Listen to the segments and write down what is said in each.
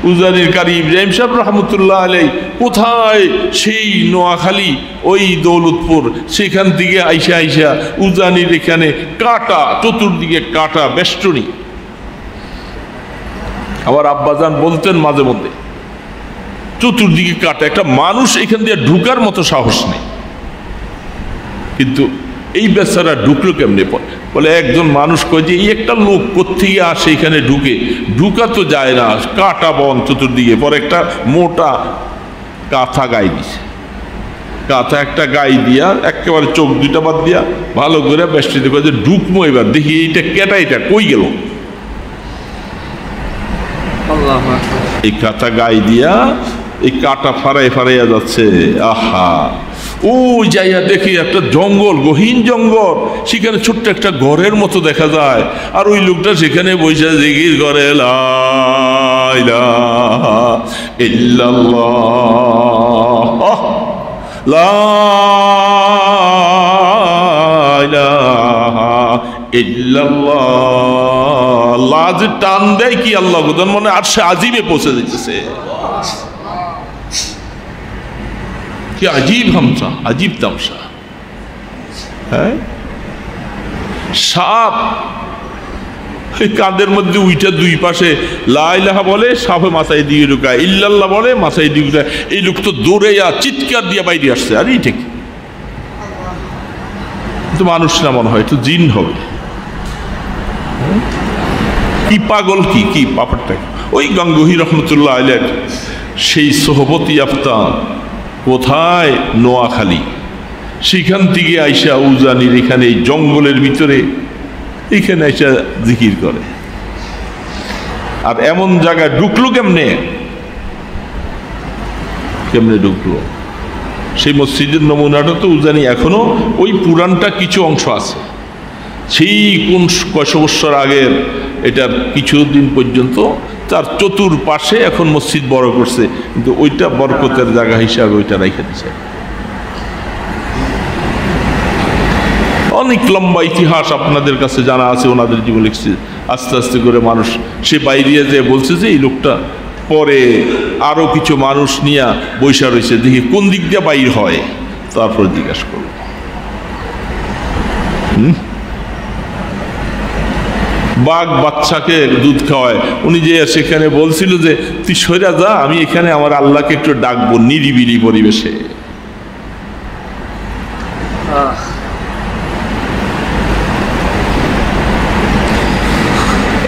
উজানির কারি ইব্রাহিম সাহেব রহমতুল্লাহ আলাই কোথায় সেই নোয়াখালী ওই দৌলতপুর, সেখান থেকে আইসা আইসা উজানির এখানে কাটা, চতুর্দিকে কাটা বেষ্টনী। আমার আব্বাজান বলতেন মাঝে মধ্যে চতুর্দিকে কাটা, একটা মানুষ এখান দিয়ে ঢুকার মতো সাহস নেই। কিন্তু এই বেচারা ঢুকলো কেমনে? বলে একজন মানুষ কয় যে এই একটা লোক কোত্থেকে আসে এখানে ঢুকা তো যায় না, কাটা বন চতুর্দিকে। পরে একটা মোটা কাঁথা গায়ে দিছে, কাঁথা একটা গায়ে দিয়া একেবারে চোখ দুইটা বাদ দিয়া ভালো করে বেষ্টিতে কয় যে ঢুকমো এবার, দেখি এইটা কেটা, এটা কই গেল। এই কাঁথা গায়ে দিয়া এই কাটা ফারাইয়া যাচ্ছে। আহা, ও যাইয়া দেখি একটা জঙ্গল, গহীন জঙ্গল, সেখানে ছোট্ট একটা ঘরের মতো দেখা যায়। আর ওই লোকটা সেখানে বসে জিকির করে লা ইলাহা ইল্লাল্লাহ, লা ইলাহা ইল্লাল্লাহ। আল্লাহ যে টান দেয় কি আল্লাহ গোদন মনে আরশে আজিমে পৌঁছে দিতেছে। কি আজীব হামসা, আজীব তামসা। হ্যাঁ, সাপ কাঁধের মধ্যে উইটা দুই পাশে লা ইলাহা বলে, সাপে মাথায় দিয়ে ঢুকায়, ইল্লাল্লাহ বলে মাথায় দিয়ে ঢুকায়। এই লোক তো দৌড়ে চিৎকার দিয়ে বাইরে আসছে। আর এই ঠিক তো মানুষ না মনে হয়, তো জিন হবে। কি পাগল, কি পাপড়টা। ওই গঙ্গোহী রহমতুল্লাহ আলাইহি সেই সোহবতি আফতা কোথায়? নোয়াখালী। সেখান থেকে আইসা উজানির এখানে এই জঙ্গলের ভিতরে এখানে আইসা জিকির করে। আর এমন জায়গায় ঢুকলো কেমনে ঢুকলো? সেই মসজিদের নমুনাটা তো উজানি এখনো ওই পুরানটা কিছু অংশ আছে, সেই কোন কয়শো বৎসর আগের, এটার কিছুদিন পর্যন্ত তার চতুর্পাশে এখন মসজিদ বড় করছে, কিন্তু ওইটা বরকতের জায়গা হিসাবে ওইটা রেখে দিছে। অনেক লম্বা ইতিহাস আপনাদের কাছে জানা আছে, ওনাদের জীবন লিখছে। আস্তে আস্তে করে মানুষ সে বাইরে যে বলছে যে এই লোকটা পরে আরো কিছু মানুষ নিয়ে বৈশা রয়েছে, দেখি কোন দিক দিয়ে বাইর হয়, তারপর জিজ্ঞাসা করব। বাঘ বাচ্চাকে দুধ খাওয়ায়, উনি যে সেখানে বলছিল যে তুই সইরা যা, আমি এখানে আমার আল্লাহকে একটু ডাকবো নিরিবিলি পরিবেশে।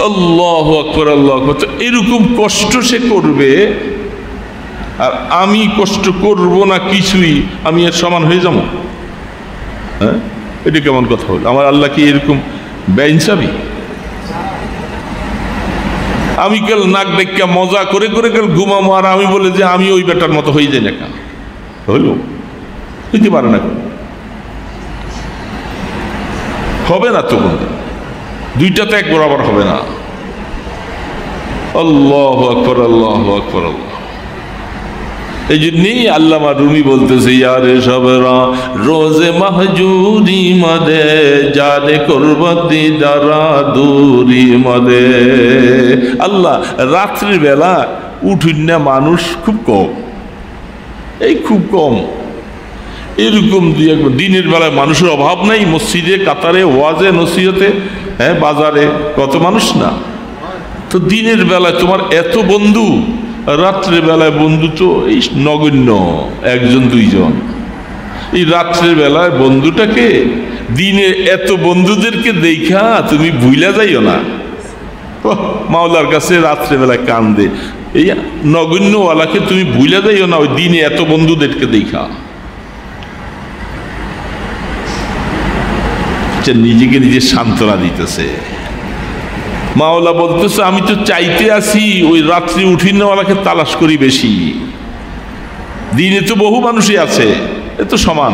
আল্লাহু আকবার, আল্লাহু আকবার। এরকম কষ্ট সে করবে, আর আমি কষ্ট করব না কিছুই, আমি এর সমান হয়ে যাবো? হ্যাঁ, এটা কেমন কথা হল? আমার আল্লাহ কি এরকম বেইনসাফি? আমি কাল নাক দেখা মজা করে কাল ঘুমাবো, আর আমি বলে যে আমি ওই বেটার মতো হয়ে যাই না, কেন হইল? হইতে পারে না, হবে না তো কোনদিন, দুইটা তো এক বরাবর হবে না। আল্লাহু আকবার, আল্লাহু আকবার, আল্লাহ। এই জন্যই আল্লামা রুমি বলতেছে, ইয়ারে সবরা রোজে মাহজুরি মদে জানে কুরবতি দারা দূরি মদে। আল্লাহ রাত্রির বেলা উঠুন না মানুষ খুব কম, এই খুব কম। এরকম দুই একবার দিনের বেলায় মানুষের অভাব নাই, মসজিদে, কাতারে, ওয়াজে, নসিহতে, হ্যাঁ, বাজারে কত মানুষ না। তো দিনের বেলায় তোমার এত বন্ধু, রাত্রের বেলায় বন্ধু তো এই নগণ্য, একজন দুইজন। এই রাত্রের বেলায় বন্ধুটাকে, দিনে এত বন্ধুদেরকে দেখা তুমি ভুইলা যাইও না। মাওলার কাছে রাত্রে বেলায় কান্দে, এই নগণ্যওয়ালাকে তুমি ভুইলা যাইও না, ওই দিনে এত বন্ধুদেরকে দেখা। নিজেকে নিজে সান্ত্বনা দিতেছে। মাওলা বলতেছে, আমি তো চাইতে আসি ওই রাত্রি উঠিনেওয়ালাকে তালাশ করি বেশি। দিনে তো বহু মানুষই আছে, এ তো সমান,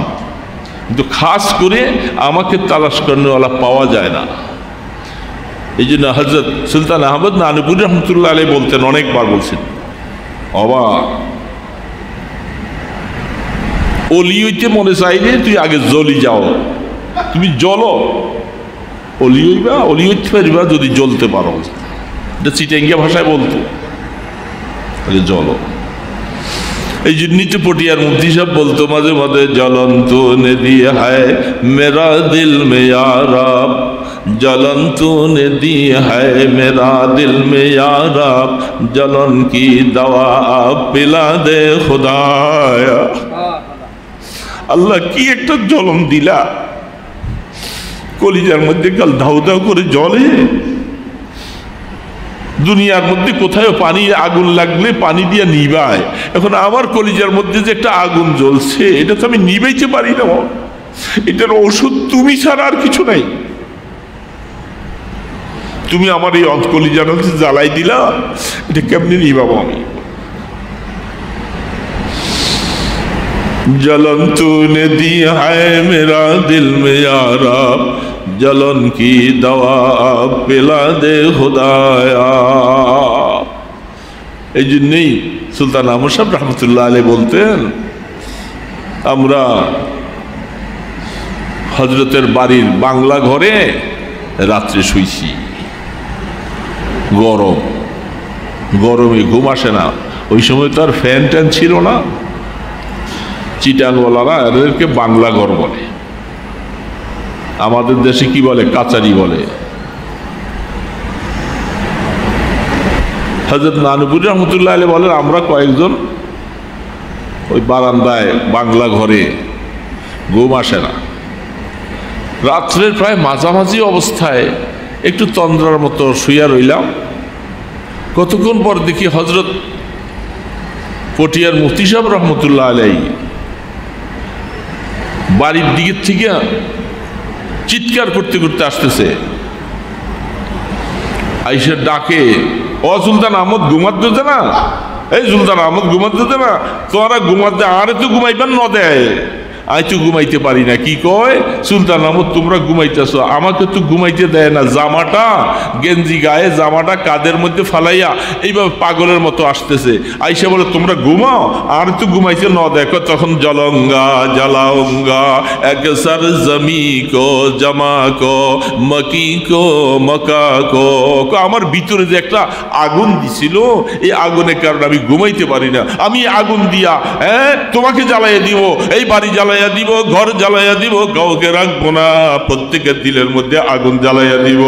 কিন্তু খাস করে আমাকে তালাশ করেওয়ালা পাওয়া যায় না। এই জন্য হযরত সুলতান আহমদ নানুপুরি রহমতুল্লাহ আলাইহি বলতেন, অনেকবার বলছেন, অবাক অলি হইতে মনে চাইলে তুই আগে জ্বলি যাও, তুমি জ্বলো, অলি হইবা, অলি হইতে পারবা যদি জ্বলতে পারো। এটা চিটাঙ্গিয়া ভাষায় বলতো। জল। এই জন্যই তো পটিয়ার মুফতি সাহেব বলতো মাঝে মাঝে, জলন তো নদী হায় মেরা দিল মে ইয়া রব, जलन तूने दी है मेरा दिल में या रब, जलन की दवा आप पिला दे खुदाया। আল্লাহ কি একটা জ্বলন দিলা, কলিজার মধ্যে কাল ধাউ ধাউ করে জ্বলে। দুনিয়ার মধ্যে কোথায় পানি আগুন লাগলে পানি দিয়ে নিবায়, এখন আমার কলিজার মধ্যে যে একটা আগুন জ্বলছে এটা তো আমি নিবাইতে পারি না। এটার ওষুধ তুমি ছাড়া আর কিছু নাই। তুমি আমার এই কলিজার মধ্যে জ্বালাই দিলা, এটা কেমনি নিবাবো আমি? जलन तूने दी है मेरा दिल में या रब, जलन की दवा पिला दे खुदाया। এই জন্যই সুলতান আহমদ সাহেব রহমতুল্লাহ আলাইহি বলতেন, আমরা হজরতের বাড়ির বাংলা ঘরে রাত্রে শুইছি, গরমে ঘুম আসে না। ওই সময় তো আর ফ্যান ট্যান ছিল না। চিটাংওয়ালারা এদেরকে বাংলা ঘর বলে, আমাদের দেশে কি বলে? কাচারি বলে। হযরত নানুপুর রহমতুল্লাহ আলাইহি বলেন, আমরা কয়েকজন ওই বারান্দায় বাংলা ঘরে, ঘুম আসে না। রাত্রের প্রায় মাঝামাঝি অবস্থায় একটু তন্দ্রার মতো শুইয়া রইলাম। কতক্ষণ পর দেখি হজরত পটিয়ার মুফতি সাহেব রহমতুল্লাহ আলাইহি বাড়ির দিকের থেকে চিৎকার করতে করতে আসতেছে। আইসা ডাকে, ও সুলতান আহমদ ঘুমাতে দে না, এই সুলতান আহমদ ঘুমাতে দে না, তোরা ঘুমাতে আরে তো ঘুমাইবার ন দেয়, আমি তো ঘুমাইতে পারি না। কি কয়? সুলতান আহমদ তোমরা ঘুমাইতেছ, আমাকে তো ঘুমাইতে দেয় না। জামাটা গেঞ্জি গায়ে, জামাটা কাদের মধ্যে ফালাইয়া এইভাবে পাগলের মতো আসতেছে। আইসা বলে তোমরা ঘুমাও, আর তো ঘুমাইতে ন দেখো। তখন জলঙ্গা জলাঙ্গা এক সর জমি কো জমা কো মকি কো মকা কো। আমার ভিতরে যে একটা আগুন দিছিল, এই আগুনের কারণে আমি ঘুমাইতে পারি না। আমি আগুন দিয়া তোমাকে জ্বালাইয়া দিব, এই বাড়ি জ্বালাইয়া দিব, ঘর জ্বালাইয়া দিব, কাউকে রাখবো না, প্রত্যেকের দিলের মধ্যে আগুন জ্বালাইয়া দিব।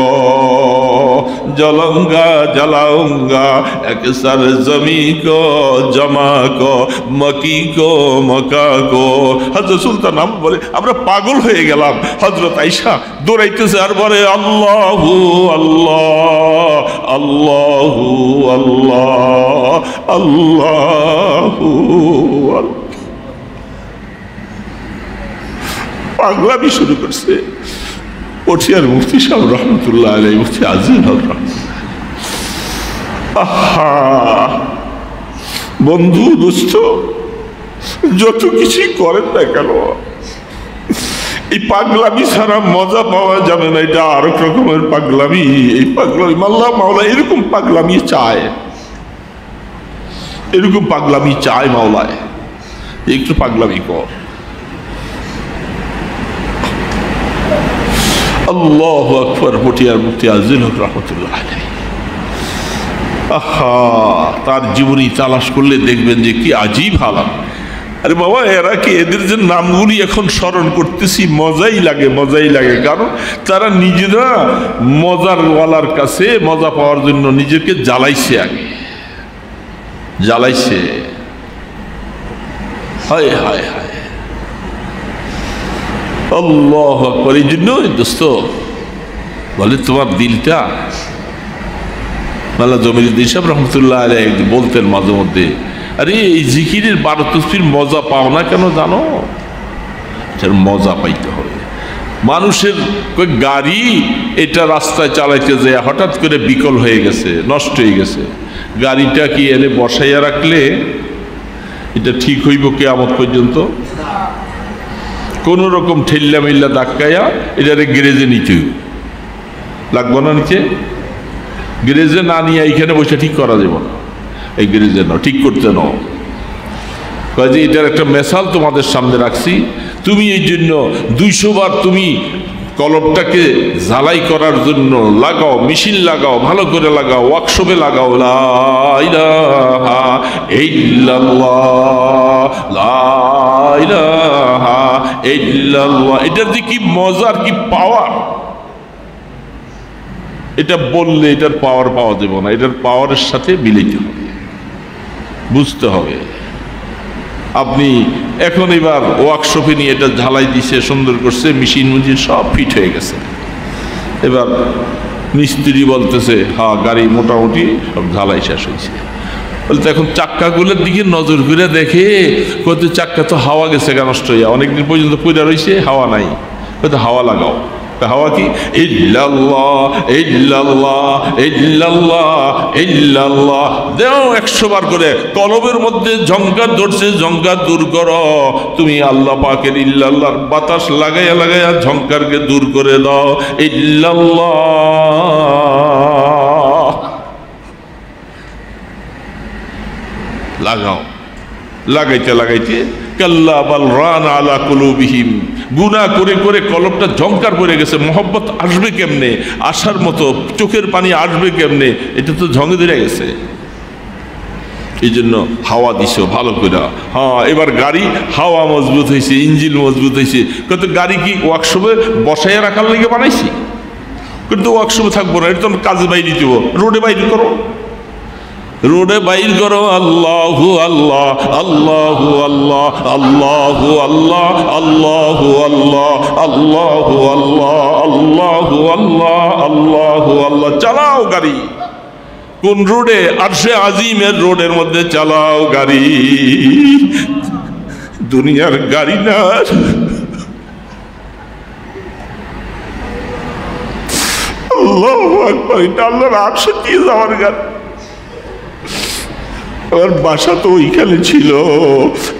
জলঙ্গা জলাঙ্গা এক সর জমি কো জমা কো মকি কো মকা কো। হযরত সুলতান আহমদ বলে আমরা পাগল হয়ে গেলাম। হযরত আয়েশা দৌড়াইতেছে আর বলে আল্লাহু আল্লাহ আল্লাহু আল্লাহ আল্লাহু আল্লাহ। পাগলামি শুরু করছে। পটিয়ার মুফতি সাহেব রহমতুল্লাহ আলাইহি, মুফতি আজিজ হক আহা বন্ধু দোস্ত যত কিছুই করেন না কেন, এই পাগলামি ছাড়া মজা পাওয়া যাবে না। এটা আরেক রকমের পাগলামি। এই পাগলামি আল্লাহ মাওলা এরকম পাগলামি চায়, এরকম পাগলামি চায় মাওলায়। একটু পাগলামি কর। আল্লাহু আকবার। পটিয়ার মুফতি আজিজ হক রহমতুল্লাহ আলাইহি, আহা তার জীবনী তালাশ করলে দেখবেন যে কি আজীব হালাত। আরে বাবা, এরা কি, এদের যে নামগুলি এখন স্মরণ করতেছি মজাই লাগে, মজাই লাগে। কারণ তারা নিজেরা মজার ওয়ালার কাছে মজা পাওয়ার জন্য নিজেকে জ্বালাইছে, আগে জ্বালাইছে। হায় হায় হায়, আল্লাহ আকবার। এই জন্য দোস্ত বলে তোমার দিলটা, মাওলানা জমিরুদ্দিন সাহেব রহমতুল্লাহ আলাইহি বলতেন মাঝে মধ্যে, আরে এই জিকিরের 12 তসবির মজা পাও না কেন জানো? মজা পাইতে হবে। মানুষের গাড়ি এটা রাস্তায় চালাইতে যায় হঠাৎ করে বিকল হয়ে গেছে, নষ্ট হয়ে গেছে। গাড়িটা কি এনে বসাইয়া রাখলে এটা ঠিক হইব কিয়ামত পর্যন্ত? কোন রকম ঠেল্লা মেল্লা ধাক্কাইয়া এটারে গ্যারেজে নিতে লাগবো না, নিচে গ্যারেজে না নিয়ে এইখানে বসে ঠিক করা যাব না। এই গ্যারেজে নাও, ঠিক করতে নাও। কাজে এটার একটা মেসাল তোমাদের সামনে রাখছি। তুমি এই জন্য 200 বার তুমি কলমটাকে ঝালাই করার জন্য লাগাও, মেশিন লাগাও, ভালো করে লাগাও, ওয়ার্কশপে লাগাও, লা ইলাহা ইল্লাল্লাহ, লা ইলাহা ইল্লাল্লাহ। এটার যে কি মজার, কি পাওয়ার! এটা বললে এটার পাওয়ার পাওয়া যাবে না, এটার পাওয়ারের সাথে মিলিতে হবে, বুঝতে হবে। আপনি এখন এবার ওয়ার্কশপে নিয়ে এটা ঝালাই দিছে, সুন্দর করছে, মেশিন সব ফিট হয়ে গেছে। এবার মিস্ত্রি বলতেছে হ্যাঁ গাড়ি মোটামুটি সব ঝালাই শেষ হয়েছে। বলতে এখন চাক্কাগুলোর দিকে নজর করে দেখে, কত চাক্কা তো হাওয়া গেছে, নষ্ট হইয়া অনেকদিন পর্যন্ত পয়দা রয়েছে, হাওয়া নাই। হয়তো হাওয়া লাগাও। হাওয়া কি? ইল্লাল্লাহ ইল্লাল্লাহ ইল্লাল্লাহ ইল্লাল্লাহ দেও 100 বার করে। কলবের মধ্যে ঝংকার ধরছে, ঝংকার দূর করো। তুমি আল্লাহ পাকের ইল্লাল্লাহর বাতাস লাগাইয়া লাগাইয়া ঝংকারকে দূর করে দাও। ইল্লাল্লাহ লাগাও। লাগাইতে লাগাইতে কাল্লা বাল রান আলা কুলুবিহিম, গুনাহ করে করে কলবটা ঝংকার পড়ে গেছে। মোহব্বত আসবে কেমনে? আসার মতো চোখের পানি আসবে কেমনে? এটা তো ঝঙে ধরে গেছে। এই জন্য হাওয়া দিছো ভালো করে। হ্যাঁ, এবার গাড়ি হাওয়া মজবুত হয়েছে, ইঞ্জিন মজবুত হয়েছে। কিন্তু গাড়ি কি ওয়ার্কশপে বসাইয়া রাখার লেগে বানাইছি? কিন্তু ওয়ার্কশপে থাকবো না, এটা তো কাজে বাইরে দিব। রোডে বাইরে করো, রোডে বাইর করো। আল্লাহু আল্লাহ আল্লাহু আল্লাহ আল্লাহু আল্লাহ আল্লাহু আল্লাহ আল্লাহু আল্লাহ আল্লাহু আল্লাহ আল্লাহু আল্লাহ। চালাও গাড়ি। কোন রোডে? আরশে আজিমের রোডের মধ্যে চালাও গাড়ি। দুনিয়ার গাড়ি না, আল্লাহু আকবার, এটা আল্লাহর আরশে দিয়ে যাওয়ার গাড়ি। আমার বাসা তো ওইখানে ছিল,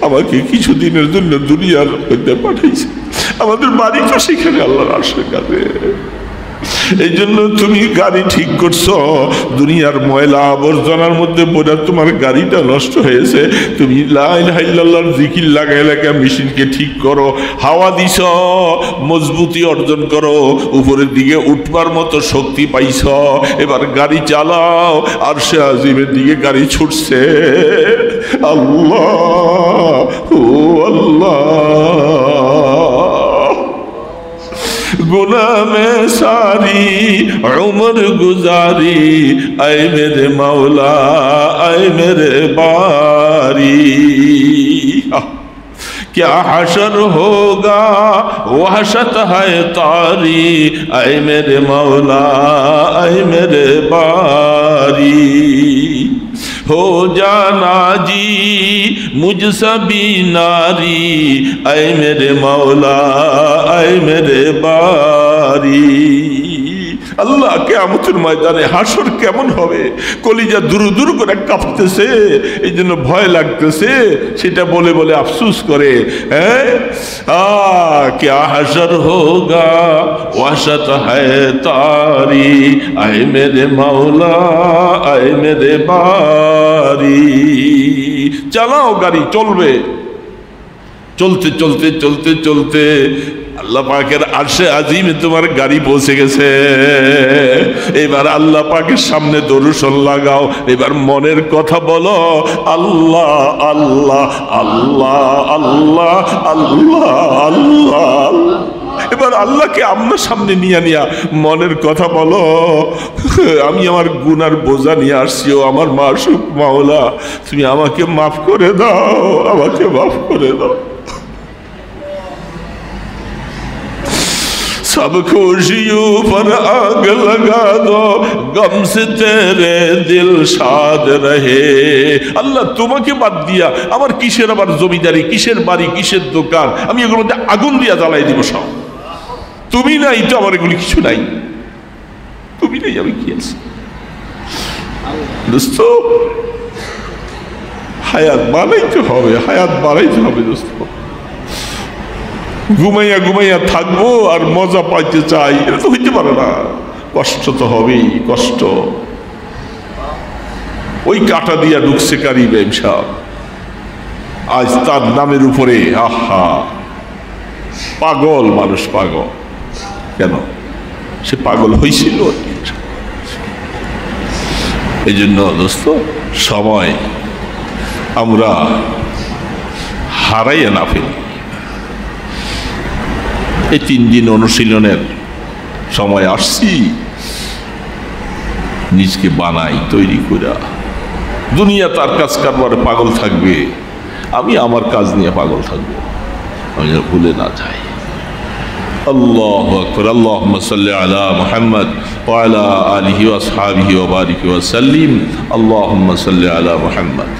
আমাকে কিছুদিনের জন্য দুনিয়ার মধ্যে পাঠাইছে। আমাদের বাড়ি তো সেখানে আল্লাহর আরশের কাছে। এই জন্য তুমি গাড়ি ঠিক করছো, দুনিয়ার ময়লা আবর্জনার মধ্যে পড়ে তোমার গাড়িটা নষ্ট হয়েছে। তুমি লা ইলাহা ইল্লাল্লাহর জিকির লাগাই লাগা মেশিনকে ঠিক করো। হাওয়া দিছ, মজবুতি অর্জন করো, উপরের দিকে উঠবার মতো শক্তি পাইছ। এবার গাড়ি চালাও, আরশে আজিমের দিকে গাড়ি ছুটছে। আল্লাহ ও আল্লাহ, गुनाह में सारी उम्र गुजारी, ऐ मेरे मौला ऐ मेरे बारी। क्या हशर होगा वहशत है तारी, ऐ मेरे मौला ऐ मेरे बारी। हो जाना जी मुझसे भी नारी, ऐ मेरे मौला ऐ मेरे बारी। আল্লাহ কিয়ামতের ময়দানে হাসর কেমন হবে? কলিজা দুরু দুরু করে কাঁপতেছে, এই জন্য ভয় লাগতেছে, সেটা বলে বলে আফসোস করে। হ্যাঁ, क्या हशर होगा वहशत है तारी, आए मेरे मौला आए मेरे बारी। চালাও গাড়ি, চলবে। চলতে চলতে চলতে চলতে আল্লাহ পাকের আরশে আজিমে তোমার গাড়ি পৌঁছে গেছে। এবার আল্লাহ পাকের সামনে দরুদ লাগাও। এবার মনের কথা বলো, আল্লাহ আল্লাহ আল্লাহ আল্লাহ আল্লাহ আল্লাহ। এবার আল্লাহকে আপনার সামনে নিয়ে নিয়া মনের কথা বলো, আমি আমার গুনার বোঝা নিয়ে আসছি। ও আমার মাসুক মাওলা, তুমি আমাকে মাফ করে দাও, আমাকে মাফ করে দাও। सब खुशियों पर आग लगा दो, गम से तेरे दिल शाद रहे। আল্লাহ, তোমাকে বাদ দিয়া আমার কিসের আবার জমিদারি, কিসের বাড়ি, কিসের দোকান? আমি এগুলোর মধ্যে আগুন দিয়া জ্বালাই দিব সব। তুমি নাই তো আমার এগুলি কিছু নাই, তুমি নাই আমি কি আছি? দোস্ত, হায়াত বানাইতে হবে, হায়াত বাড়াইতে হবে দোস্ত। ঘুমাইয়া ঘুমাইয়া থাকবো আর মজা পাইতে চাই, এটা তো হইতে পারে না। কষ্ট তো হবেই, কষ্ট। ওই কাটা দিয়া ঢুকছে কারি ব্যবসা, আজ তার নামের উপরে আহা পাগল মানুষ, পাগল। কেন? সে পাগল হয়েছিল। এই জন্য দোস্ত, সময় আমরা হারাইয়া না ফেলি। এই 3 দিন অনুশীলনের সময় আসছি, নিজকে বানাই তৈরি করা। দুনিয়া তার কাজ কারবারে পাগল থাকবে, আমি আমার কাজ নিয়ে পাগল থাকবো, আমি যেন ভুলে না যাই। আল্লাহু আকবার। আল্লাহুম্মা সাল্লি আলা মুহাম্মদ ওয়া আলা আলিহি ওয়া আসহাবিহি ওয়া বারিক ওয়া সাল্লিম। আল্লাহুম্মা সাল্লি আলা মুহাম্মদ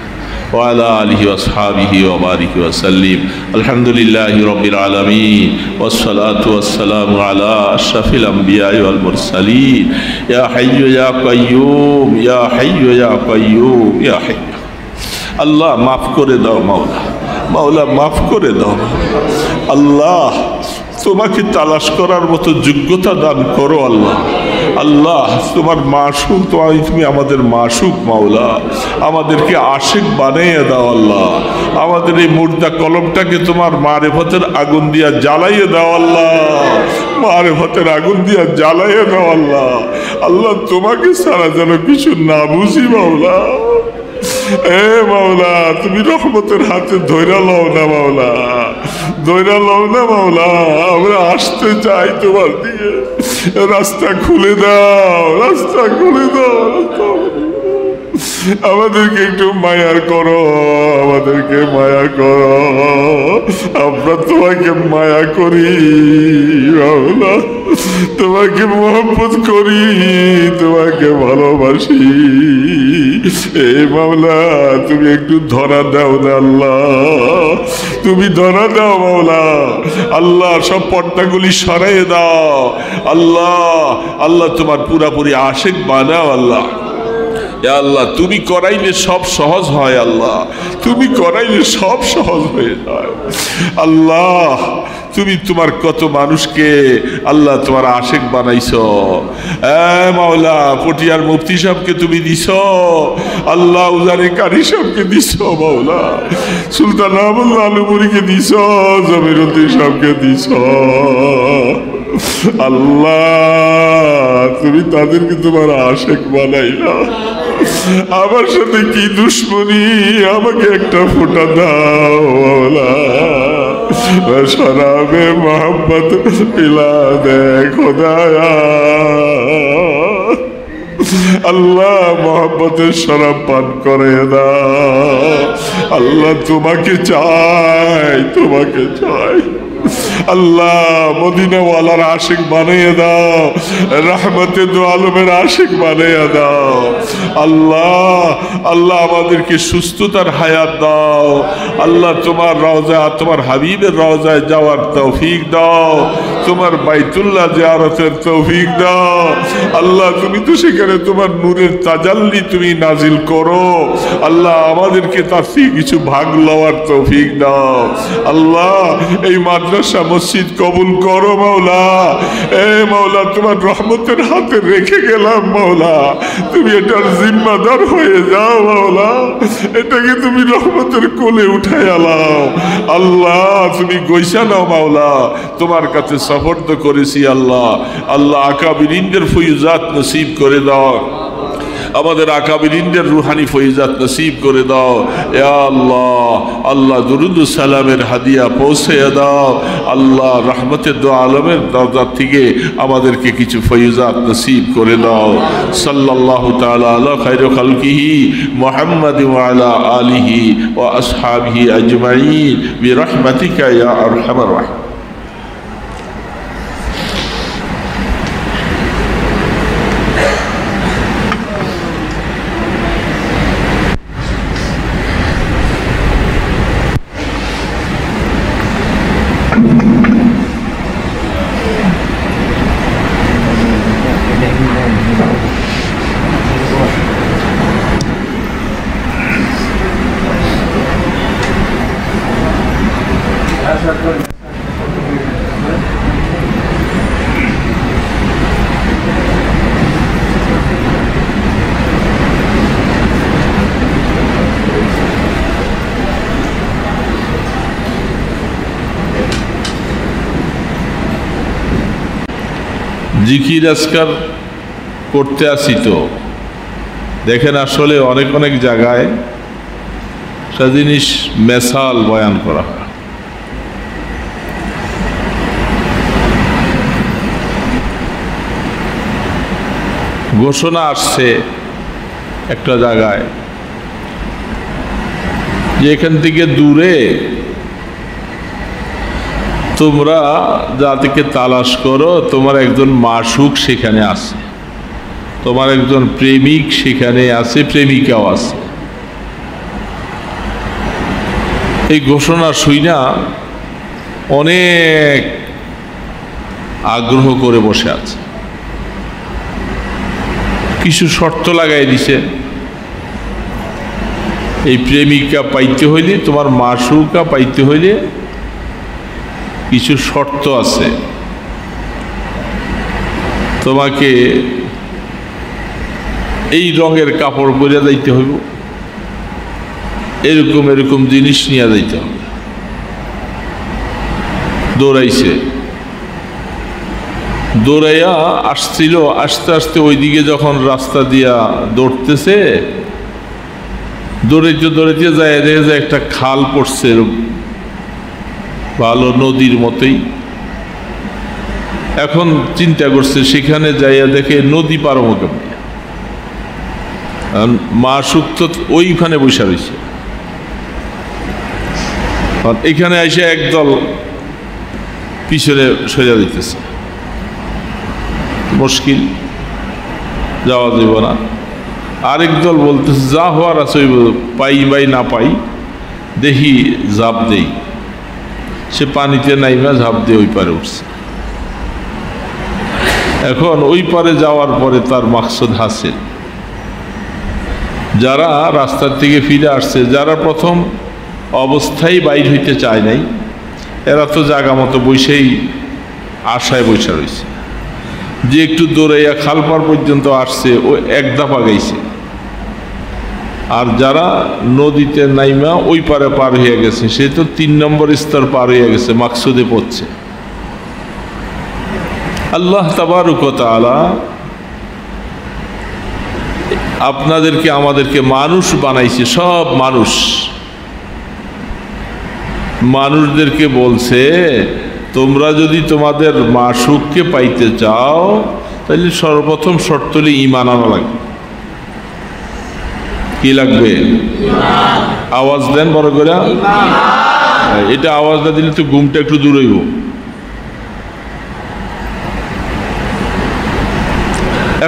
ওয়া আলা আলিহি ওয়া আসহাবিহি ওয়া বারিক ওয়া সাল্লিম। আলহামদুলিল্লাহি রাব্বিল আলামিন ওয়াস সালাতু ওয়াস সালামু আলা আশরাফিল আমবিয়া ওয়াল মুরসালিন। ইয়া হাইয়্যু ইয়া কাইয়্যুম, ইয়া হাইয়্যু ইয়া কাইয়্যুম, ইয়া হাইয়্যু। আল্লাহ মাফ করে দাও মাওলা, মাওলা মাফ করে দাও। আল্লাহ তোমাকে তালাশ করার মতো যোগ্যতা দান করো আল্লাহ। আল্লাহ তোমার মাসুক, তুমি আমাদের মাসুক মাওলা, আমাদেরকে আশিক বানিয়ে দাও আল্লাহ। আমাদের এই মুর্দা কলমটাকে তোমার মারেফতের আগুন দিয়া জ্বালাইয়ে দাও আল্লাহ, মারেফতের আগুন দিয়া জ্বালাইয়ে দাও আল্লাহ। আল্লাহ তোমাকে ছাড়া যেন কিছু না বুঝি মাওলা। এ মাওলা তুমি রহমতের হাতে ধৈরা লও না মাওলা, ধৈরা লও না মাওলা। আমরা আসতে চাই তোমার দিকে, রাস্তা খুলে দাও, রাস্তা খুলে দাও। আমাদেরকে একটু মায়া করো, আমাদেরকে মায়া করো। আমরা তোমাকে মায়া করি মাওলা, তোমাকে মোহাম্মত করি, তোমাকে ভালোবাসি। এই মাওলা তুমি একটু ধরা দাও না আল্লাহ, তুমি ধরা দাও মাওলা। আল্লাহ সব পর্দাগুলি সরাইয়ে দাও আল্লাহ। আল্লাহ তোমার পুরাপুরি আশিক বানাও আল্লাহ। আল্লাহ তুমি করাইলে সব সহজ হয় আল্লাহ, তুমি করাইলে সব সহজ হয়ে যায় আল্লাহ। তুমি তোমার কত মানুষকে আল্লাহ তোমার আশিক বানাইছো। মাওলা পটিয়ার মুফতি সাহেবকে তুমি দিছ আল্লাহ, উজারে কারি সাহেবকে দিছ মাওলা, সুলতান আহমদুল্লাহ আলুপুরিকে দিছ, জমিরুদ্দিন সাহেবকে দিছ আল্লাহ। তুমি তাদেরকে তোমার আশিক বানাইলা। আমার সাথে কি দুশ্মনী, আমাকে একটা ফোঁটা দাও মাওলা, শরাবে মোহাম্মত পিলা দে খোদায়া। আল্লাহ মোহাম্মতের শরাব পান করে দাও আল্লাহ। তোমাকে চাই, তোমাকে চাই আল্লাহ। মদিনাওয়ালার আশিক বানিয়ে দাও, রহমতে দু আলমের আশিক বানিয়ে দাও আল্লাহ। আল্লাহ আমাদেরকে সুস্থতার হায়াত দাও আল্লাহ। তোমার রওজা, তোমার হাবিবের রওজায় যাওয়ার তৌফিক দাও, তোমার বাইতুল্লাহ জিয়ারতের তৌফিক দাও আল্লাহ। তুমি তো সেখানে তোমার নূরের তাজাল্লি তুমি নাজিল করো আল্লাহ। আমাদেরকে তার থেকে কিছু ভাগ লওয়ার তৌফিক দাও আল্লাহ। এই মাদ্রাসা মসজিদ কবুল করো মাওলা। এ মাওলা তোমার রহমতের হাতে রেখে গেলাম মাওলা, তুমি এটার জিম্মাদার হয়ে যাও মাওলা। এটাকে তুমি রহমতের কোলে উঠাই আলাও আল্লাহ। তুমি গইসা নাও মাওলা, তোমার কাছে সফর্দ করেছি আল্লাহ। আল্লাহ আকাবিরিনদের ফয়ুজাত নসিব করে দাও, আমাদের আকাবিরিনদের রুহানি ফয়জাত নসিব করে দাও ইয়া আল্লাহ। আল্লাহ দুরুদ সালামের হাদিয়া পৌঁছে দাও আল্লাহ। রহমতের দু আলমের দরজা থেকে আমাদেরকে কিছু ফয়জাত নসিব করে দাও। সাল্লাল্লাহু তাআলা আলা খায়রু খালকিহি মুহাম্মাদ ওয়া আলা আলিহি ওয়া আসহাবিহি আজমাইন বিরহমাতিকা ইয়া আরহামার রাহিম। জিকির আজকার করতে আসি তো দেখেন আসলে অনেক অনেক জায়গায় একটা জিনিস মেসাল বয়ান করা হয়। ঘোষণা আসছে একটা জায়গায় যে এখান থেকে দূরে তোমরা যাদেরকে তালাশ করো, তোমার একজন মাসুক সেখানে আছে, তোমার একজন প্রেমিক সেখানে আছে, প্রেমিকাও আছে। এই ঘোষণা শুইনা অনেক আগ্রহ করে বসে আছে। কিছু শর্ত লাগাই দিছে, এই প্রেমিকা পাইতে হইলে, তোমার মাসুকা পাইতে হইলে কিছু শর্ত আছে। তোমাকে এই রঙের কাপড় পরে যাইতে হইব, এরকম এরকম জিনিস নিয়ে যাইতে হবে। দৌড়াইছে, দৌড়াইয়া আসছিল, আস্তে আস্তে ওইদিকে যখন রাস্তা দিয়া দৌড়তেছে, দৌড়াইতে দৌড়াইতে যায়, দেখে যায় একটা খাল পড়ছে, ভালো নদীর মতোই। এখন চিন্তা করছে সেখানে যাইয়া দেখে নদী পার মুখে, মাসুক তো ওইখানে বসে রয়েছে। এখানে এসে একদল পিছনে সরিয়া দিতেছে, মুশকিল, যাওয়া যাব না। আরেক দল বলতেছে যা হওয়ার আছে পাই বাই না পাই, দেখি ঝাঁপ দেই। সে পানিতে নাইমা ঝাঁপ দিয়ে ওই পারে উঠছে। এখন ওই পারে যাওয়ার পরে তার মাকসুদ হাসিল। যারা রাস্তার থেকে ফিরে আসছে, যারা প্রথম অবস্থায় বাইর হইতে চায় নাই, এরা তো জায়গা মতো বসেই আশায় বসে রয়েছে। যে একটু দৌড়াইয়া খালপার পর্যন্ত আসছে, ও এক ধাপ আগাইছে। আর যারা নদীতে নাইমা ওই পারে পার হয়ে গেছে, সে তো 3 নম্বর স্তর পার হয়ে গেছে, মাকসুদে পড়ছে। আল্লাহ তাবারক ওয়া তাআলা আপনাদেরকে আমাদেরকে মানুষ বানাইছে, সব মানুষদেরকে বলছে তোমরা যদি তোমাদের মাসুককে পাইতে চাও তাহলে সর্বপ্রথম শর্ত হলে ঈমান আনা লাগবে। কি লাগবে? আওয়াজ দেন বড় করে, এটা আওয়াজ না দিলে তো ঘুমটা একটু দূর হইব।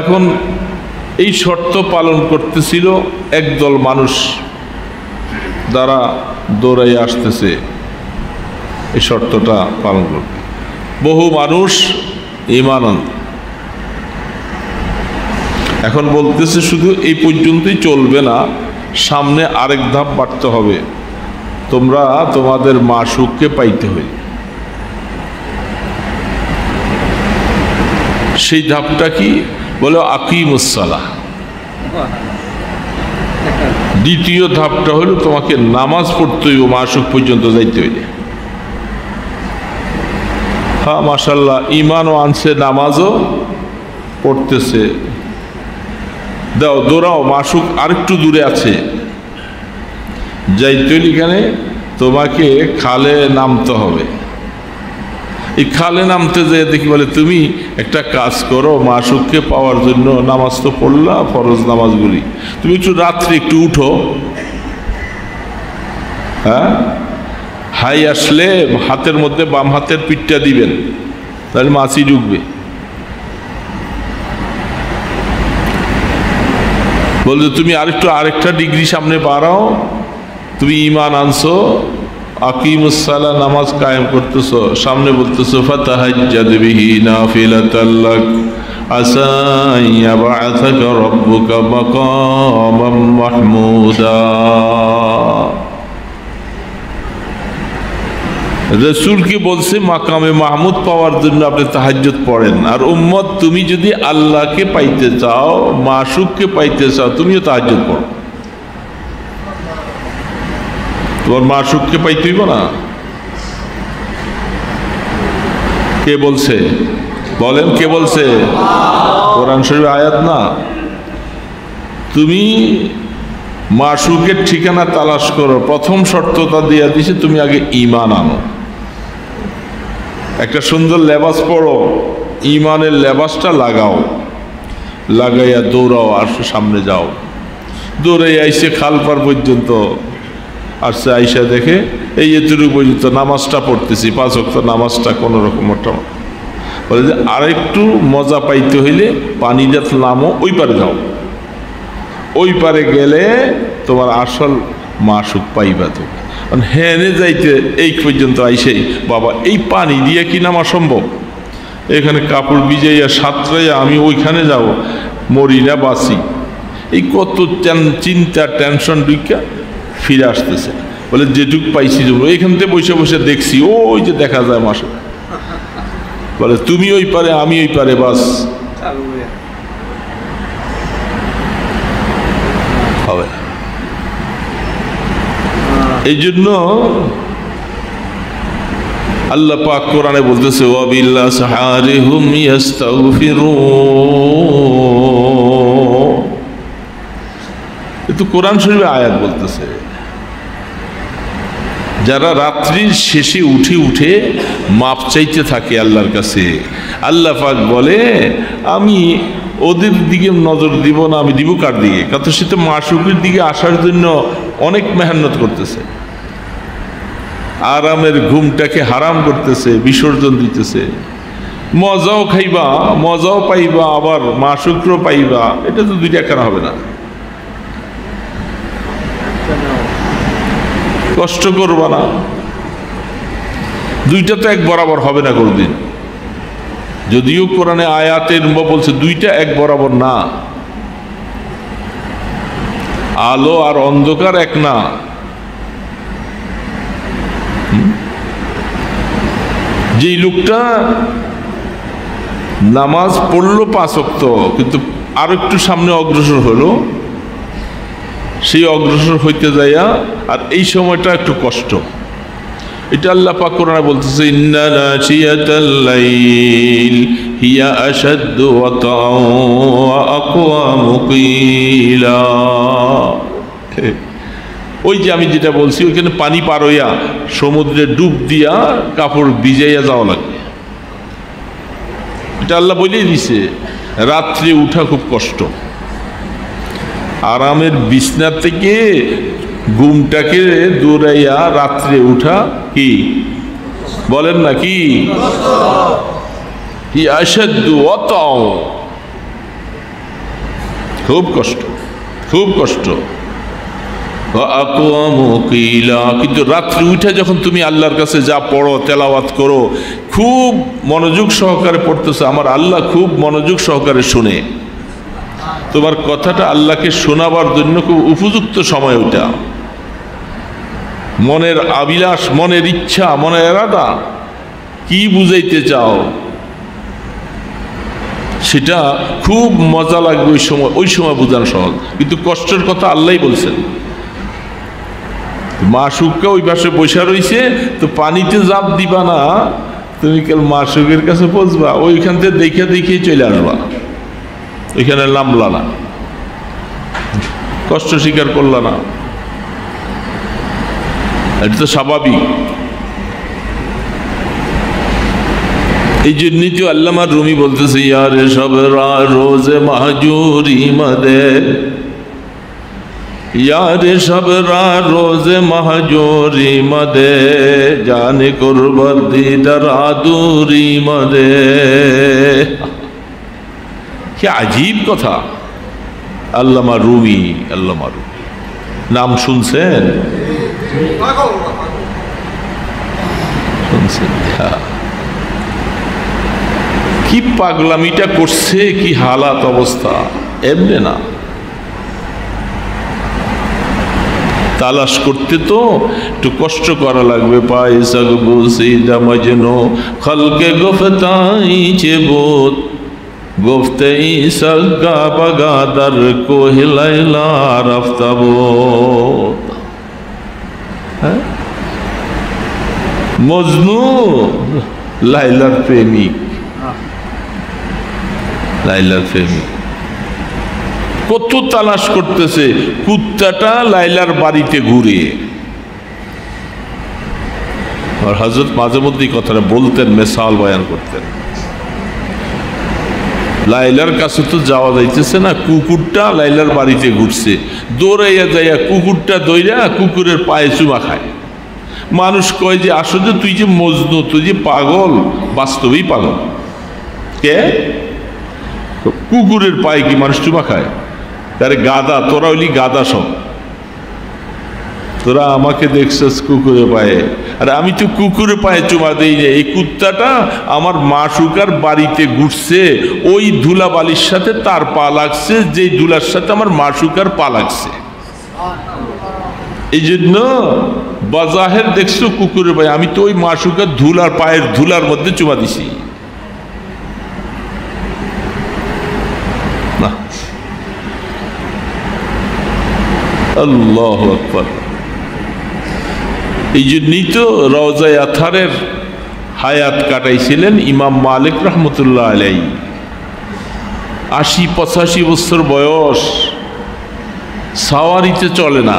এখন এই শর্ত পালন করতেছিল একদল মানুষ, যারা দৌড়াই আসতেছে এই শর্তটা পালন করবে। বহু মানুষ ঈমান আনবে। এখন বলতেছে শুধু এই পর্যন্তই চলবে না, সামনে আরেক ধাপ বাড়তে হবে। তোমরা তোমাদের মাসুককে পাইতে হবে। সেই ধাপটা কি? বলে আকিমুস সালাহ। দ্বিতীয় ধাপটা হলো তোমাকে নামাজ পড়তে হইব, মাসুক পর্যন্ত যাইতে হইলে। হ্যাঁ, মাশাআল্লাহ, ঈমানও আনছে, নামাজও পড়তেছে। দাও, দৌড়াও, মাসুক আরেকটু দূরে আছে, যাইতে হইলে এখানে তোমাকে খালে নামতে হবে। এই খালে নামতে যেয়ে দেখি বলে তুমি একটা কাজ করো, মাসুককে পাওয়ার জন্য নামাজ তো পড়লা, ফরজ নামাজগুলি, তুমি একটু রাত্রে একটু উঠো। হ্যাঁ, হাই আসলে হাতের মধ্যে বাম হাতের পিঠটা দিবেন, তাহলে মাছি ঢুকবে। বলছে তুমি আরেকটা ডিগ্রি সামনে বাড়াও, তুমি ঈমান আনছো, আকিমুস সালাহ, নামাজ কায়েম করতেছো, সামনে বলতেছো ফাতাহাজ্জাদ বিহি নাফিলাতাল লাক আসা ইয়াবআসাকা রাব্বুকা মাকামান মাহমুদা। রাসূলকে বলছে মাকামে মাহমুদ পাওয়ার জন্য আপনি তাহাজ্জুদ পড়েন। আর উম্মত, তুমি যদি আল্লাহকে পাইতে চাও, মাসুককে পাইতে চাও, তুমিও তাহাজ্জুদ পড়ো। তোমার মাসুককে পাইতে হইব না? কে বলছে? বলেন, কে বলছে? কোরআন শরীফ আয়াত না? তুমি মাশউকের ঠিকানা তালাশ করো, প্রথম শর্তটা দিয়ে দিছে তুমি আগে ঈমান আনো। একটা সুন্দর লেবাস পরো, ঈমানের লেবাসটা লাগাও, লাগাইয়া দৌড়াও, আর সামনে যাও। দৌড়াই আইসে খালপার পর্যন্ত আসছে, আইসা দেখে এই এতটুকু পর্যন্ত নামাজটা পড়তেছি, 5 ওয়াক্ত নামাজটা কোনো রকম মোটামুটি। বলে যে আরেকটু মজা পাইতে হইলে পানিটা নামো, ওই পারে যাও, ওই পারে গেলে তোমার আসল মাশউক পাইবা। তো হেনে যাইতে এই পর্যন্ত আইসেই বাবা এই পানি দিয়ে কি নামা সম্ভব? এখানে কাপড় ভিজাইয়া সাঁতরাইয়া আমি ওইখানে যাব, মরি না বাঁচি, এই কত চিন্তা টেনশন ঢুকা ফিরে আসতেছে। বলে যেটুক পাইছি যাবো, এইখান থেকে বসে বসে দেখছি ওই যে দেখা যায় মাশউক। বলে তুমি ওই পারে আমি ওই পারে, বাস হবে। এই জন্য আল্লাহ পাক কোরআনে বলতেছে ওয়াবিল্লাসহারিহুম ইস্তাগফিরুন। কিন্তু কোরআন শরীফে আয়াত বলতেছে যারা রাত্রির শেষে উঠে উঠে মাপ চাইতে থাকে আল্লাহর কাছে, আল্লাহ পাক বলে আমি ওদের দিকে নজর দিব না, আমি দিব কার দিকে? কারণ সে তো মাশউকের দিকে আসার জন্য অনেক মেহনত করতেছে, আরামের ঘুমটাকে হারাম করতেছে, বিসর্জন দিতেছে। মজাও খাইবা, মজাও পাইবা, আবার মাশউকও পাইবা, এটা তো দুইটা কেন হবে না? কষ্ট করবা না, দুইটা তো এক বরাবর হবে না কোনদিন। যদিও কোরআনে আয়াতের বলছে দুইটা এক বরাবর না, আলো আর অন্ধকার এক না। যেই লোকটা নামাজ পড়লো 5 ওয়াক্ত কিন্তু আর একটু সামনে অগ্রসর হলো, সেই অগ্রসর হইতে যাইয়া আর এই সময়টা একটু কষ্ট, এটা আল্লাহ পাক কোরআনে বলতেছে ইন্না নাশিয়াতাল লাইল হিয়া আশাদ্দু ওয়াতা'আন ওয়া আকওয়ামু কিলা। ওই যে আমি যেটা বলছি ওইখানে পানি পার হইয়া সমুদ্রে ডুব দিয়া কাপড় ভিজাইয়া যাওয়া লাগবে, এটা আল্লাহ বলেই দিছে। রাত্রে উঠা খুব কষ্ট, আরামের বিছনা থেকে ঘুমটাকে দৌড়াইয়া রাত্রে উঠা কি বলেন না কি আশাদ্দু ওয়াতা'আন, খুব কষ্ট, খুব কষ্ট। কিন্তু রাত্রে উঠে যখন তুমি আল্লাহর কাছে যা পড়ো, তেলাওয়াত করো, খুব মনোযোগ সহকারে পড়তেছো, আমার আল্লাহ খুব মনোযোগ সহকারে শুনে। তোমার কথাটা আল্লাহকে শোনাবার জন্য খুব উপযুক্ত সময় ওইটা। মনের আবিলাস, মনের ইচ্ছা, মনের এরাদা কি বুঝাইতে চাও সেটা খুব মজা লাগবে ওই সময়, ওই সময় বোঝানো সহজ। কিন্তু কষ্টের কথা আল্লাহই বলছেন। মাশউককে ওই পাশে বসে রইছে, তো পানিতে জাপ দিবা না, তুমি কাল মাশউকের কাছে পৌঁছবা, ওইখান থেকে দেখে দেখেই চলে আসবা, ওইখানে নামলা না, কষ্ট স্বীকার করলা না, এটা তো স্বাভাবিক। এই জন্যই তো আল্লামা রুমি বলতেছে ইয়ারে সবরা রোজে মাহজুরি মদে, यारे सबरा रोज़े महजूरी मदे, जाने कुर्बत दीदरा दूरी मदे। क्या अजीब कथा। আল্লামা রুমি, আল্লামা রুমি নাম শুনছেন? শুনছেন? কি পাগলামিটা করছে, কি হালাত অবস্থা, এমনি না। তালাশ করতে তো একটু কষ্ট করা লাগবে। পায়ে সগবু সিদা মজনু খলকে গুফতাই চেবুত গুফতে সগা বগাদর কো হিলাইলা রফতাবুত। মজনু লাইলার প্রেমিক, লাইলার প্রেমিক। কত তালাশ করতেছে, কুত্তাটা লাইলার বাড়িতে ঘুরে। আর হযরত মাঝে মধ্যেই কথাটা বলতেন, মেসাল বয়ান করতেন, লাইলার কাছে তো যাওয়া যাইতেছে না, কুকুরটা লাইলার বাড়িতে ঘুরছে, দৌড়াইয়া যাইয়া কুকুরটা দৌড়া কুকুরের পায়ে চুমা খায়। মানুষ কয় যে আসলে তুই যে মজনু, তুই যে পাগল, বাস্তবেই পাগল। কে? কুকুরের পায়ে কি মানুষ চুমা খায়? তারে গাদা, তোরা হইলি গাদা সব। তোরা আমাকে দেখছিস কুকুরের পায়ে, আর আমি তো কুকুরের পায়ে চুমা দিই না। এই কুত্তাটা আমার মাসুকার বাড়িতে ঘুরছে, ওই ধুলাবালির সাথে তার পা লাগছে, যেই ধুলার সাথে আমার মাসুকার পা লাগছে। এই জন্য বাজাহের দেখছো কুকুরের পায়ে, আমি তো ওই মাসুকার ধুলার পায়ের ধুলার মধ্যে চুমা দিছি না। আল্লাহু আকবার। এই জন্যই তো রওজায়ে আতহারের হায়াত কাটাইছিলেন ইমাম মালিক রহমতুল্লাহ আলাইহি। ৮০-৮৫ বছর বয়স, সাওয়ারিতে চলে না,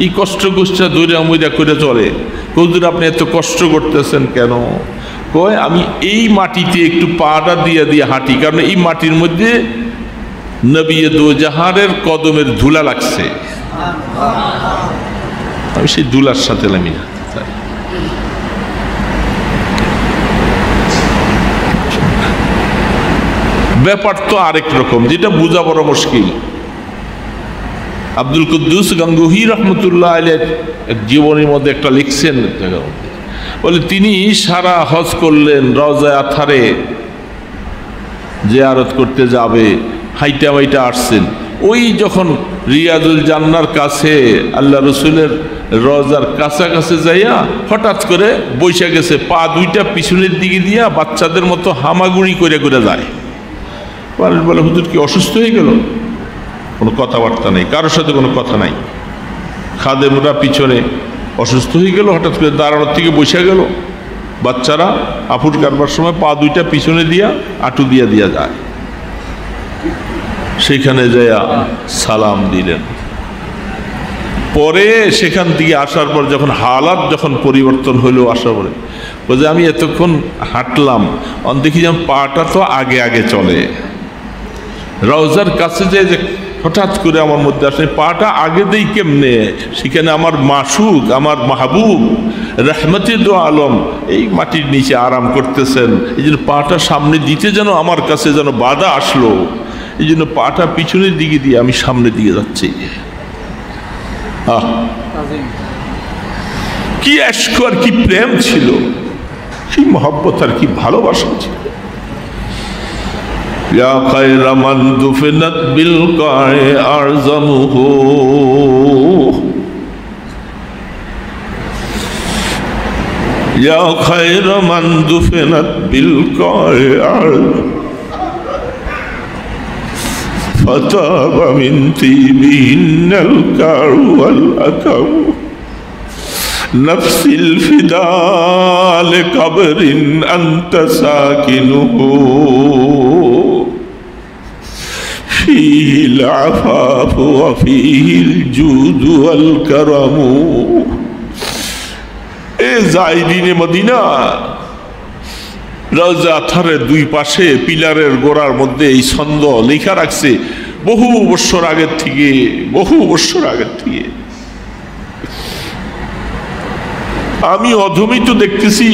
এই কষ্ট কষ্টা দৈরা মইরা করে চলে। হুজুর আপনি এত কষ্ট করতেছেন কেন? কয় আমি এই মাটিতে একটু পাটা দিয়ে দিয়ে হাঁটি, কারণ এই মাটির মধ্যে নবী দোজাহারের কদমের ধুলা লাগছে, আমি সেই ধুলার সাথে নামি না। ব্যাপার তো আরেক রকম, যেটা বোঝা বড় মুশকিল। আব্দুল কুদ্দুস গাঙ্গুহি রহমতুল্লাহ আলাইহির জীবনের মধ্যে একটা লিখছেন, বলে তিনি সারা হজ করলেন, রওজায়ে আতহারে জিয়ারত করতে যাবে, হাইটা মাইটা আসছেন। ওই যখন রিয়াজুল জান্নার কাছে আল্লাহ রসুলের রওজার কাছাকাছি যাইয়া হঠাৎ করে বৈশা গেছে, পা দুইটা পিছনের দিকে দিয়া বাচ্চাদের মতো হামাগুড়ি করে করে যায়। বলে হুজুর কি অসুস্থ হয়ে গেল? কোনো কথাবার্তা নেই, কারোর সাথে কোনো কথা নাই। খাদেমরা পিছনে অসুস্থ হয়ে গেল, হঠাৎ করে দাঁড়ানোর থেকে বসে গেল। বাচ্চারা আপুর কারবার সময় পা দুইটা পিছনে দিয়া আঁটু দিয়া দিয়া যায়, সেখানে যাইয়া সালাম দিলেন। পরে সেখান থেকে আসার পর যখন হালাত যখন পরিবর্তন হইলো, আসার পরে বলছে আমি এতক্ষণ হাঁটলাম, দেখি যেমন পাটা তো আগে আগে চলে। রওজার কাছে যে হঠাৎ করে আমার মধ্যে আসে, পাটা আগে দেই কেমনে? সেখানে আমার মাসুক, আমার মাহবুব রহমতে দো আলম এই মাটির নিচে আরাম করতেছেন। এই জন্য পাটা সামনে দিতে যেন আমার কাছে যেন বাধা আসলো, এই জন্য পাটা পিছনের দিকে দিয়ে আমি সামনের দিকে যাচ্ছি। কি আশক আর কি প্রেম ছিল, কি মহব্বত আর কি ভালোবাসা ছিল। ইয়া খায়রা মান দুফিনাত বিল কায়ে আরজামুহু, ইয়া খায়রা মান দুফিনাত বিল কায়ে আরজামুহু, ফাতাবা মিন তিবিহিন্নাল কারু ওয়াল আকাম, নফসিল ফিদা লিকবরিন আনতা সাকিনুহু, ফীহিল আফাফু ওয়া ফীহিল জুদু ওয়াল কারামু। এ যায়রিনে মদিনা, রওজা আতহারের দুই পাশে পিলারের গোড়ার মধ্যে এই ছন্দ লেখা রাখছে বহু বছর আগের থেকে, বহু বছর আগের থেকে। আমি অধমিত দেখতেছি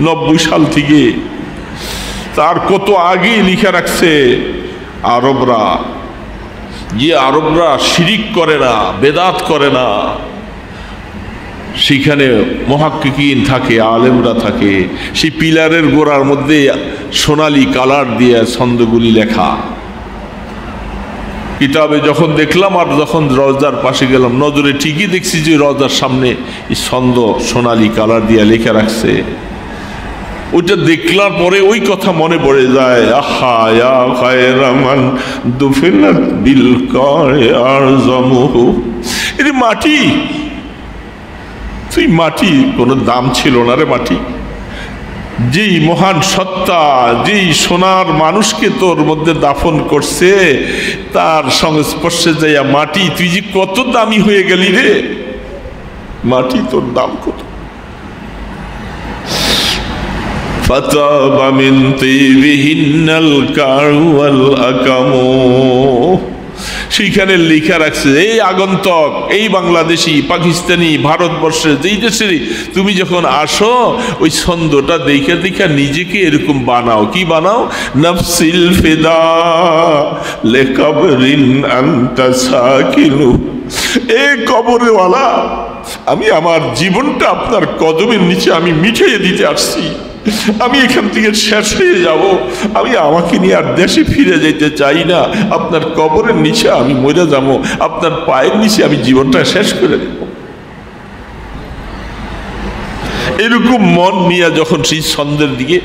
90 সাল থেকে, তার কত আগে লেখা রাখছে। আরবরা, যে আরবরা শিরিক করে না, বেদাত করে না, সেখানে মুহাক্কিকিন থাকে, আলেমরা থাকে, সেই পিলারের গোড়ার মধ্যে সোনালি কালার দিয়ে ছন্দগুলি লেখা। কিতাবে যখন দেখলাম আর যখন রওজার পাশে গেলাম, নজরে ঠিকই দেখছি যে রওজার সামনে এই ছন্দ সোনালি কালার দিয়ে লেখা রাখছে। ওইটা দেখলার পরে ওই কথা মনে পড়ে যায়, আহা ইয়া খায়রা মান দুফিনাত বিল কায়ে আরজামুহু। এই মাটি, তুই মাটি, কোনো দাম ছিল না রে মাটি। যেই মহান সত্তা, যেই সোনার মানুষকে তোর মধ্যে দাফন করছে, তার সংস্পর্শে যাইয়া মাটি, তুই যে কত দামি হয়ে গেলি রে, মাটি তোর দাম কত। ফাতাবা মিন তিবিহিন্নাল কাউ ওয়াল আকামু, সেইখানে লেখা রাখছে, এই আগন্তক, এই বাংলাদেশি, পাকিস্তানি, ভারতবর্ষের যেই দেশেরই তুমি যখন আসো, ওই ছন্দটা দেখে দেখে নিজেকে এরকম বানাও। কি বানাও? নফসিল ফিদা লিকাবরিন আনতা সাকিনু, এ কবরওয়ালা, আমি আমার জীবনটা আপনার কদমের নিচে আমি মিটিয়ে দিতে আসছি। আমি এখান থেকে শেষ হয়ে যাব, আমি আমাকে নিয়ে আর দেশে ফিরে যেতে চাই না। আপনার কবরের নিচে আমি মরে যাব, আপনার পায়ের নিচে আমি জীবনটা শেষ করে দেব। এরকম মন নিয়ে যখন সেই ছন্দের দিকে,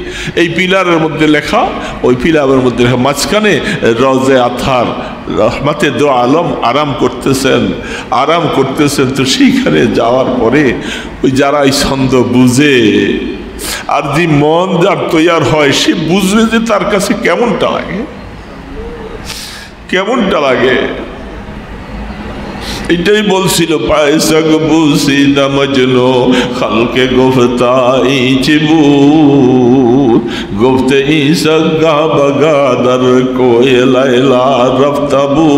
এই পিলারের মধ্যে লেখা, ওই পিলারের মধ্যে লেখা, মাঝখানে রওজে আথার রহমাতে দো আলম আরাম করতেছেন। তো সেইখানে যাওয়ার পরে ওই যারা এই ছন্দ বুঝে, আর যে মন যার তৈয়ার হয়, সে বুঝবে যে তার কাছে কেমনটা লাগে। এটাই বলছিল পায়সাগ বুসিদা মজনু খালকে গুফতাই চিবু গুফতে ইসগা বগাদর কোয়ে লাইলা রফতাবু।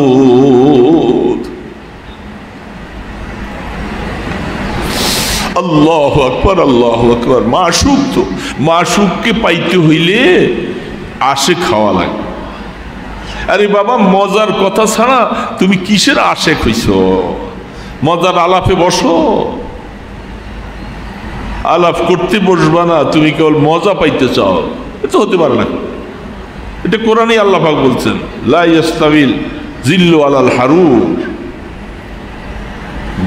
আল্লাহু আকবার, আল্লাহু আকবার। মাশুক, তো মাশুককে পাইতে হইলে আশেক খাওয়া লাগে। আরে বাবা, মজার কথা ছাড়া তুমি কিসের আশেক হইছ? মজার আলাপে বসো, আলাপ করতে বসবা না, তুমি কেবল মজা পাইতে চাও, এটা হতে পারে না। এটা কোরআনে আল্লাহ পাক বলছেন, লা ইয়াস্তাবিল জিল্লু আলাল হারুর,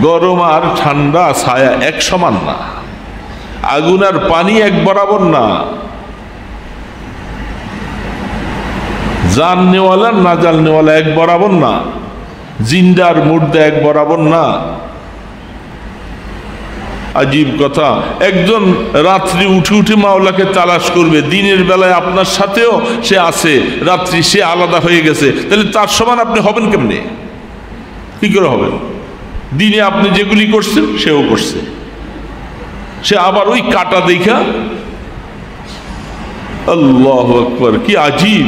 গরম আর ঠান্ডা ছায়া এক সমান না, আগুন আর পানি এক বরাবর না, জাননেওয়ালা না জাননেওয়ালা এক বরাবর না, জিন্দা আর মুর্দা এক বরাবর না। আজীব কথা, একজন রাত্রি উঠে উঠে মাওলাকে তালাশ করবে, দিনের বেলায় আপনার সাথেও সে আছে, রাত্রি সে আলাদা হয়ে গেছে, তাহলে তার সমান আপনি হবেন কেমনে? কি করে হবেন? দিনে আপনি যেগুলি করছেন সেও করছে, সে আবার ওই কাটা দেখা। আল্লাহু আকবার, কি আজীব।